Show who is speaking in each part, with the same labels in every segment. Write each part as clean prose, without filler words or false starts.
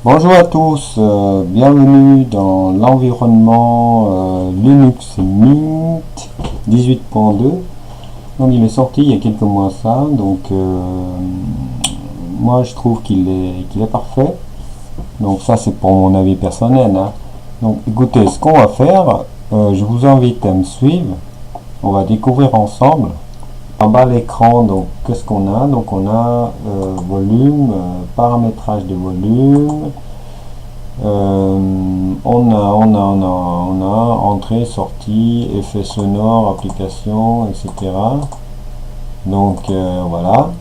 Speaker 1: Bonjour à tous, bienvenue dans l'environnement Linux Mint 18.2. Donc il est sorti il y a quelques mois ça, donc moi je trouve qu'il est parfait. Donc ça c'est pour mon avis personnel, hein. Donc écoutez, ce qu'on va faire, je vous invite à me suivre, on va découvrir ensemble. En bas à l'écran, donc qu'est-ce qu'on a? Donc on a volume, paramétrage de volume. On a entrée, sortie, effet sonore, application, etc. Donc voilà.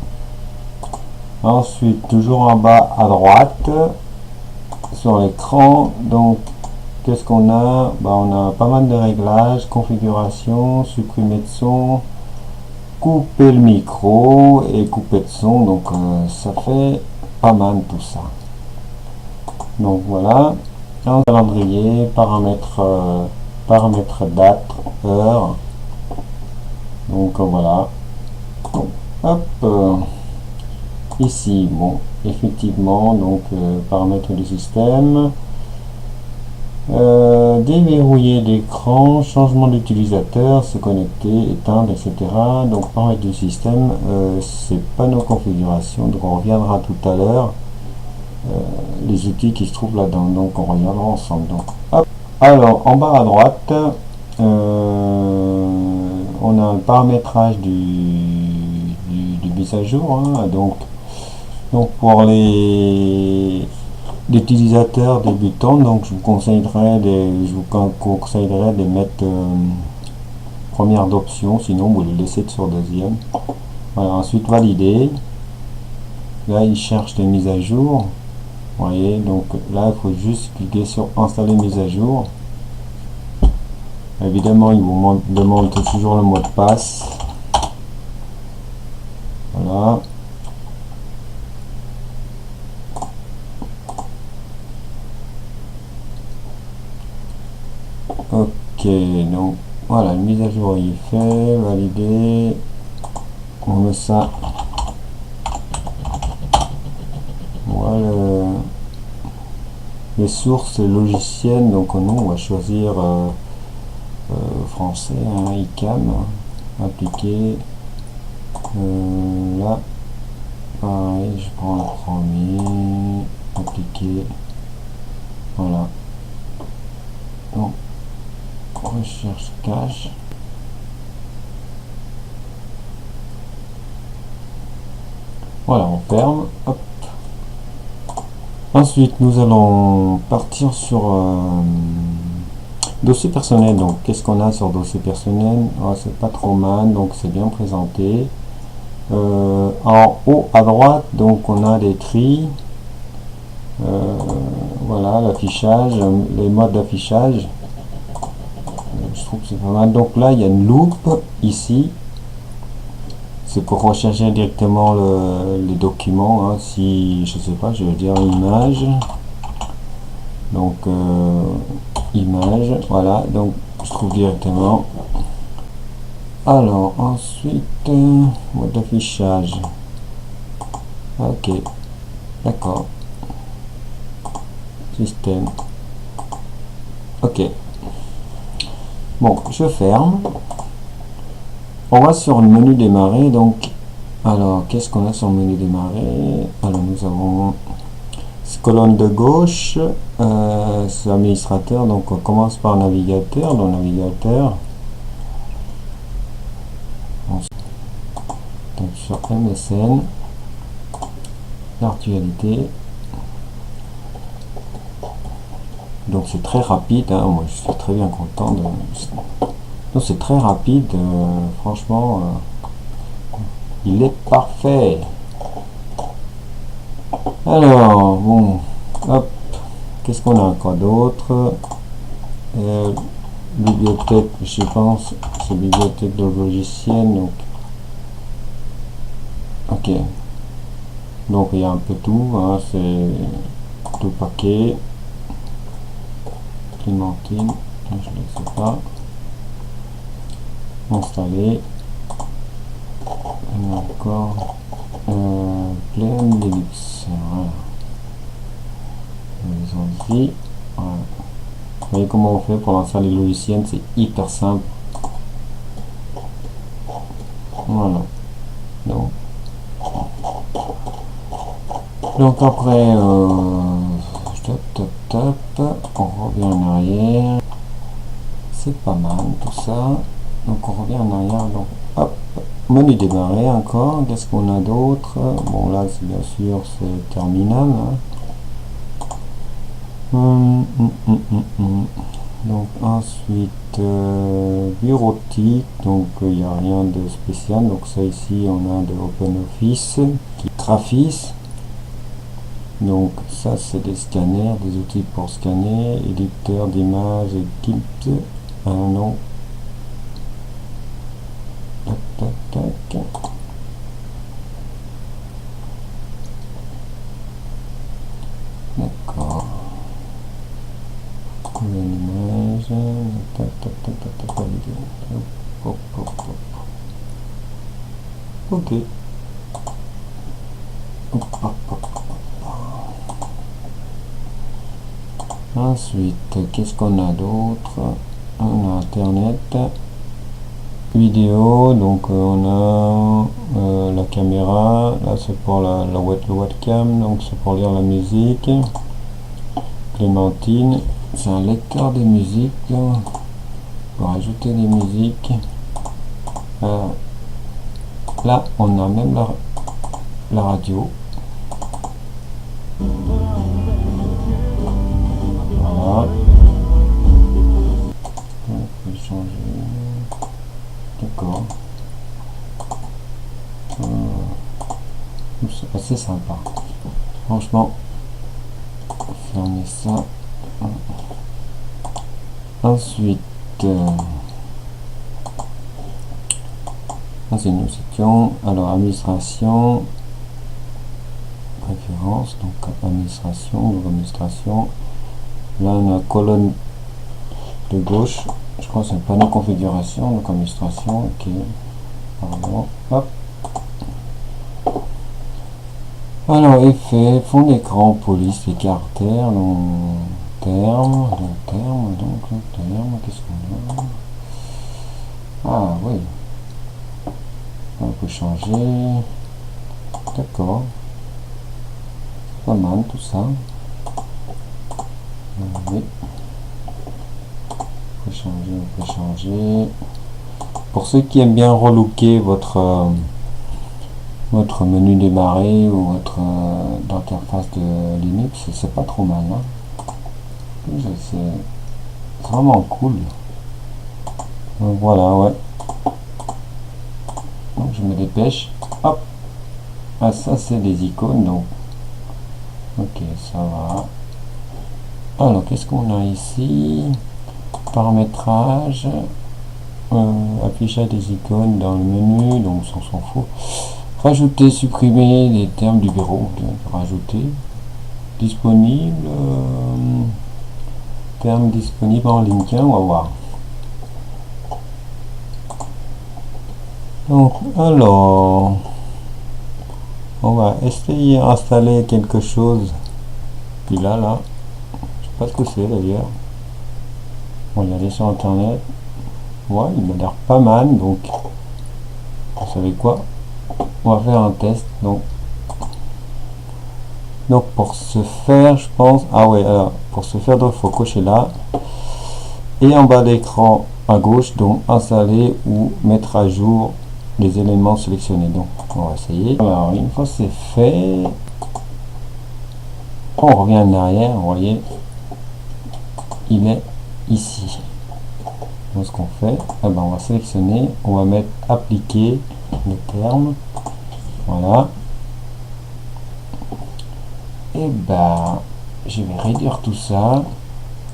Speaker 1: Ensuite, toujours en bas à droite, sur l'écran, donc qu'est-ce qu'on a? On a pas mal de réglages, configuration, supprimer de son, couper le micro et couper de son. Donc ça fait pas mal tout ça. Donc voilà, un calendrier, paramètres date, heure. Donc voilà. Donc, hop, ici, bon, effectivement, donc paramètres du système, déverrouiller l'écran, changement d'utilisateur, se connecter, éteindre, etc. Donc paramètres du système, c'est pas nos configurations, donc on reviendra tout à l'heure. Les outils qui se trouvent là-dedans, donc on regardera ensemble. Donc, hop. Alors en bas à droite, on a un paramétrage du mise à jour, hein. Donc pour les utilisateurs débutants, donc je vous conseillerais de mettre première d'option, sinon vous le laissez sur deuxième. Voilà, ensuite valider. Là il cherche les mises à jour. Vous voyez, donc là il faut juste cliquer sur installer mise à jour. Évidemment il vous demande toujours le mot de passe. Voilà. Ok, donc voilà, la mise à jour il est fait, valider. On met ça. Voilà les sources logicielles, donc nous on va choisir français, hein, ICAM, appliquer. Là, pareil, je prends le premier, appliquer. Voilà. Donc, recherche cache. Voilà, on ferme. Hop. Ensuite, nous allons partir sur dossier personnel. Donc, qu'est-ce qu'on a sur dossier personnel? Oh, c'est pas trop mal, donc c'est bien présenté. En haut à droite, donc on a des tris. Voilà, l'affichage, les modes d'affichage. Je trouve que c'est pas mal. Donc là, il y a une loupe ici. C'est pour rechercher directement les documents, hein. Si je sais pas, je vais dire image. Donc image, voilà, donc je trouve directement. Alors ensuite, mode d'affichage. Ok, d'accord. Système. Ok. Bon, je ferme. On va sur le menu démarrer. Donc, alors qu'est-ce qu'on a sur le menu démarrer? Alors nous avons colonne de gauche, c'est administrateur. Donc on commence par navigateur. Dans navigateur, donc sur MSN, l'actualité. Donc c'est très rapide, hein. Moi je suis très bien content de. Donc c'est très rapide, franchement, il est parfait. Alors bon, hop, qu'est-ce qu'on a encore d'autre? Bibliothèque, je pense, c'est bibliothèque de logiciels. Donc ok, donc il y a un peu tout, hein, c'est tout paquet. Clémentine, je ne sais pas. Installer. Et encore plein Linux. Voilà. ici. Voilà. Vous voyez comment on fait pour lancer les logiciels, c'est hyper simple. Voilà. Donc après, on revient en arrière. C'est pas mal tout ça. Donc on revient en arrière. Donc hop, menu démarrer encore. Qu'est-ce qu'on a d'autre? Bon là c'est bien sûr c'est terminal. Donc ensuite bureautique. Donc il n'y a rien de spécial. Donc ça ici on a de OpenOffice, Graphics. Donc ça c'est des scanners, des outils pour scanner, éditeur d'images, Gips, non. Tac. D'accord. Une image, ok. Ensuite, qu'est-ce qu'on a d'autre? On a internet, vidéo, donc on a la caméra, là c'est pour le webcam, donc c'est pour lire la musique. Clémentine, c'est un lecteur de musique, pour ajouter des musiques. Là on a même la radio. Voilà. On peut changer. D'accord. C'est assez sympa. Franchement, fermer ça. Ensuite, c'est une section. Alors, administration, préférence, donc administration. Là, on a colonne de gauche. Je crois que c'est un panneau configuration, donc administration. Ok. Pardon. Hop. Alors, effet, fond d'écran, police, écartère, long terme, qu'est-ce qu'on a? Ah, oui. On peut changer. D'accord. Pas mal tout ça. Oui. On peut changer. Pour ceux qui aiment bien relooker votre menu démarrer ou votre interface de Linux, c'est pas trop mal. C'est vraiment cool. Donc voilà, ouais. Donc je me dépêche. Hop. Ah, ça c'est des icônes, donc. Ok, ça va. Alors, qu'est-ce qu'on a ici? Paramétrage. Affichage des icônes dans le menu, donc on s'en fout. Rajouter, supprimer les termes du bureau. Rajouter. Disponible. Termes disponibles en ligne. Tiens, on va voir. Donc, alors, on va essayer d'installer quelque chose. Puis là, je sais pas ce que c'est d'ailleurs. On va aller sur internet. Ouais, il m'a l'air pas mal, donc vous savez quoi, on va faire un test. Donc pour ce faire, je pense, ah ouais, alors pour ce faire, donc il faut cocher là et en bas d'écran à gauche, donc installer ou mettre à jour les éléments sélectionnés. Donc on va essayer. Alors une fois c'est fait, on revient en arrière. Vous voyez, il est ici. Donc ce qu'on fait, on va sélectionner, on va mettre appliquer le terme, voilà, et je vais réduire tout ça.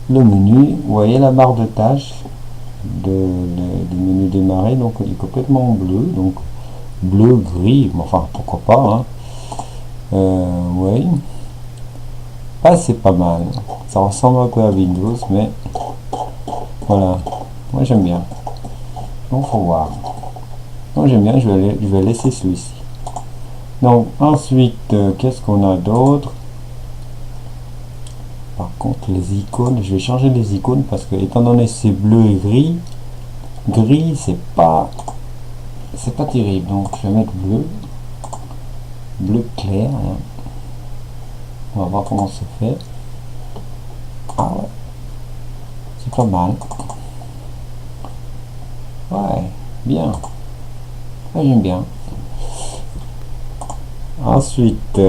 Speaker 1: Le menu, vous voyez la barre de tâches du menu démarrer, donc il est complètement bleu, donc bleu gris, enfin pourquoi pas, oui, c'est pas mal, ça ressemble un peu à Windows, mais voilà. Moi j'aime bien. Donc faut voir. Moi j'aime bien, je vais laisser celui-ci. Donc ensuite, qu'est-ce qu'on a d'autre? par contre les icônes, je vais changer les icônes parce que étant donné que c'est bleu et gris c'est pas terrible, donc je vais mettre bleu clair, hein. On va voir comment c'est fait. Ah ouais, c'est pas mal. Ouais, bien. Ouais, j'aime bien. Ensuite,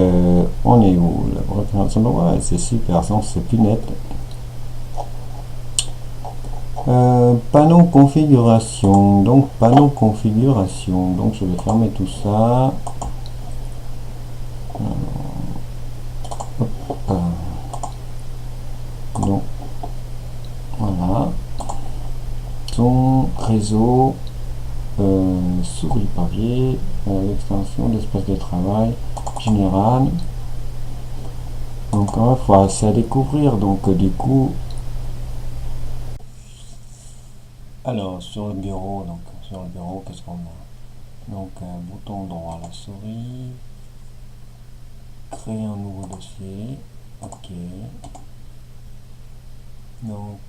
Speaker 1: on est où? La représentation, ouais, c'est super, c'est plus net. Panneau configuration, donc je vais fermer tout ça. Donc voilà, son réseau, souris papier, l'extension d'espace de travail général. Donc il faut assez à découvrir, donc du coup, alors sur le bureau, qu'est-ce qu'on a? Donc bouton droit à la souris, créer un nouveau dossier, ok. Donc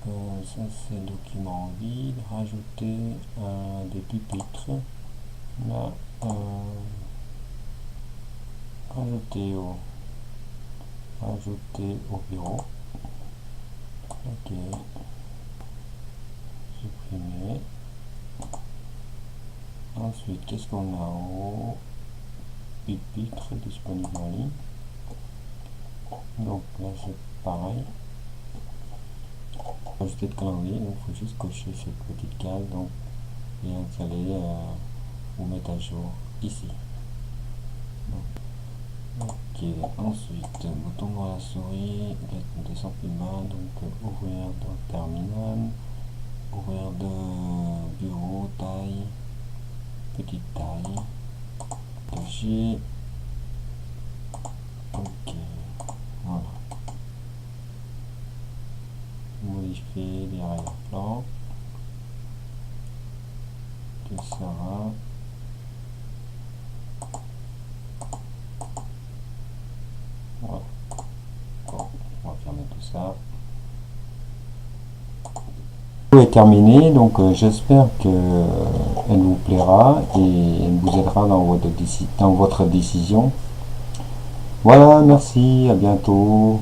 Speaker 1: ça c'est document vide, rajouter des pupitres, là, rajouter au bureau, ok, supprimer. Ensuite, qu'est-ce qu'on a en haut? Pupitre disponible en ligne. Donc là c'est pareil. Ajouter le calendrier, donc il faut juste cocher cette petite case donc, et installer ou mettre à jour ici. Donc, ok, ensuite bouton dans la souris, descendre plus bas, donc ouvrir dans terminal, ouvrir de bureau, taille, petite taille, cacher, ok, voilà. Modifier les arrière-plans, tout ça. Voilà. Bon, on va fermer tout ça. Est terminé, donc j'espère que elle vous plaira et elle vous aidera dans votre décision. Voilà, merci, à bientôt.